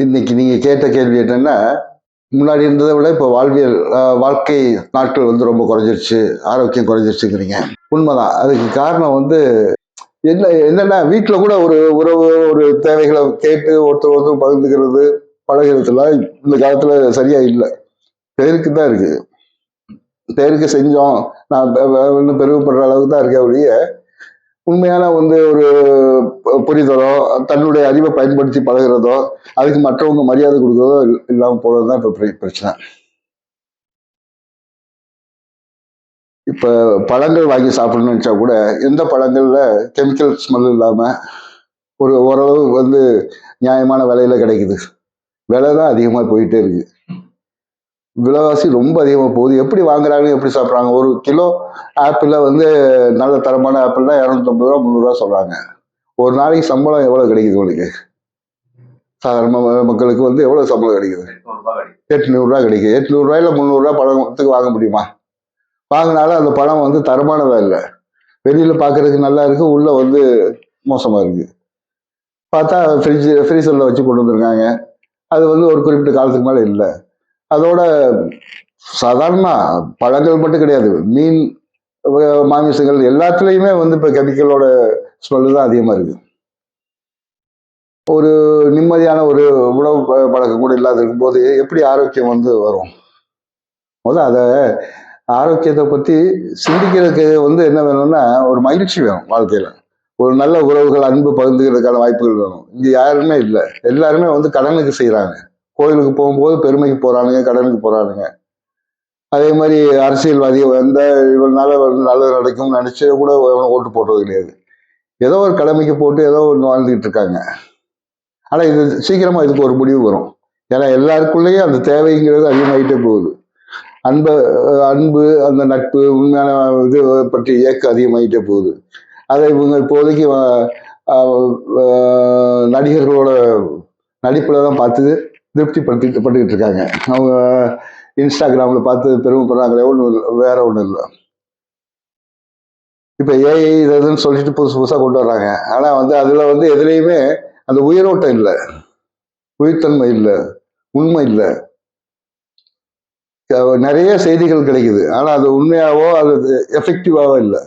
இன்னைக்கு நீங்க கேட்ட கேள்வி என்னன்னா, முன்னாடி இருந்ததை விட இப்போ வாழ்க்கை நாட்கள் வந்து ரொம்ப குறைஞ்சிருச்சு, ஆரோக்கியம் குறைஞ்சிருச்சுங்கிறீங்க. உண்மைதான். அதுக்கு காரணம் வந்து என்னன்னா வீட்டுல கூட ஒரு உறவு, ஒரு தேவைகளை கேட்டு ஒருத்தர் ஒருத்தர் பகிர்ந்துக்கிறது, பழகிறதுலாம் இந்த காலத்துல சரியா இல்லை. பேருக்கு தான் இருக்கு. பேருக்கு செஞ்சோம், நான் இன்னும் பெருமைப்படுற அளவுக்கு தான் இருக்கே ஒழிய, உண்மையான வந்து ஒரு புரிதலோ, தன்னுடைய அறிவை பயன்படுத்தி பழகிறதோ, அதுக்கு மற்றவங்க மரியாதை கொடுக்கறதோ இல்லாம போனதுதான் இப்ப பிரச்சனை. இப்ப பழங்கள் வாங்கி சாப்பிடணும்னு நினைச்சா கூட எந்த பழங்கள்ல கெமிக்கல் ஸ்மெல் இல்லாம ஒரு ஓரளவு வந்து நியாயமான விலையில கிடைக்குது. விலை தான் அதிகமா போயிட்டே இருக்கு. விலைவாசி ரொம்ப அதிகமா போகுது. எப்படி வாங்குறாங்க, எப்படி சாப்பிட்றாங்க? ஒரு கிலோ ஆப்பிள வந்து நல்ல தரமான ஆப்பிள்னா 250 ரூபா 300 ரூபா சொல்றாங்க. ஒரு நாளைக்கு சம்பளம் எவ்வளவு கிடைக்குது உங்களுக்கு? சாதாரண மக்களுக்கு வந்து எவ்வளவு சம்பளம் கிடைக்குது? 800 ரூபாய் கிடைக்குது. 800 ரூபாயில 300 ரூபாய் பழத்துக்கு வாங்க முடியுமா? வாங்கினாலும் அந்த பழம் வந்து தரமானதா இல்லை. வெளியில பாக்குறதுக்கு நல்லா இருக்கு, உள்ள வந்து மோசமா இருக்கு. பார்த்தா ஃப்ரீசர்ல வச்சு கொண்டு வந்திருக்காங்க. அது வந்து ஒரு குறிப்பிட்ட காலத்துக்கு மேல இல்லை. அதோட சாதாரண பழங்கள் மட்டும் கிடையாது, மீன், மாமிசங்கள் எல்லாத்துலயுமே வந்து இப்ப கெமிக்கலோட ஸ்மெல் தான் அதிகமா இருக்கு. ஒரு நிம்மதியான ஒரு உணவு பழக்கம் கூட இல்லாத இருக்கும்போது எப்படி ஆரோக்கியம் வந்து வரும்? முதல்ல அதை ஆரோக்கியத்தை பத்தி சிந்திக்கிறதுக்கு வந்து என்ன வேணும்னா ஒரு மகிழ்ச்சி வேணும் வாழ்க்கையில. ஒரு நல்ல உறவுகள், அன்பு பகிர்ந்துக்கிறதுக்கான வாய்ப்புகள் வேணும். இங்க யாருமே இல்லை. எல்லாருமே வந்து கடனுக்கு செய்யறாங்க. கோயிலுக்கு போகும்போது பெருமைக்கு போறானுங்க, கடனுக்கு போறானுங்க. அதே மாதிரி அரசியல்வாதி வந்த இவனால நல்லது நடக்கும் நினைச்சு கூட ஓட்டு போடுறது கிடையாது. ஏதோ ஒரு கடமைக்கு போட்டு ஏதோ ஒன்று வாழ்ந்துகிட்டு இருக்காங்க. ஆனா இது சீக்கிரமா இதுக்கு ஒரு முடிவு வரும். ஏன்னா எல்லாருக்குள்ளேயும் அந்த தேவைங்கிறது அதிகமாயிட்டே போகுது. அன்பு, அந்த நட்பு, உண்மையான இது பற்றி இயக்கம் அதிகமாயிட்டே போகுது. அதை இவங்க இப்போதைக்கு நடிகர்களோட நடிப்புல தான் பார்த்து திருப்திப்படுத்திட்டு இருக்காங்க. அவங்க இன்ஸ்டாகிராம்ல பார்த்து பெருமைப்படுறாங்களே, வேற ஒண்ணும் இல்லை. இப்ப ஏஐ இதுன்னு சொல்லிட்டு புதுசு புதுசா கொண்டு வர்றாங்க. ஆனா வந்து அதுல வந்து எதுலையுமே அந்த உயிரோட்டம் இல்லை, உயிர்த்தன்மை இல்லை, உண்மை இல்லை. நிறைய செய்திகள் கிடைக்குது, ஆனா அது உண்மையாவோ அது எஃபெக்டிவாவோ இல்லை.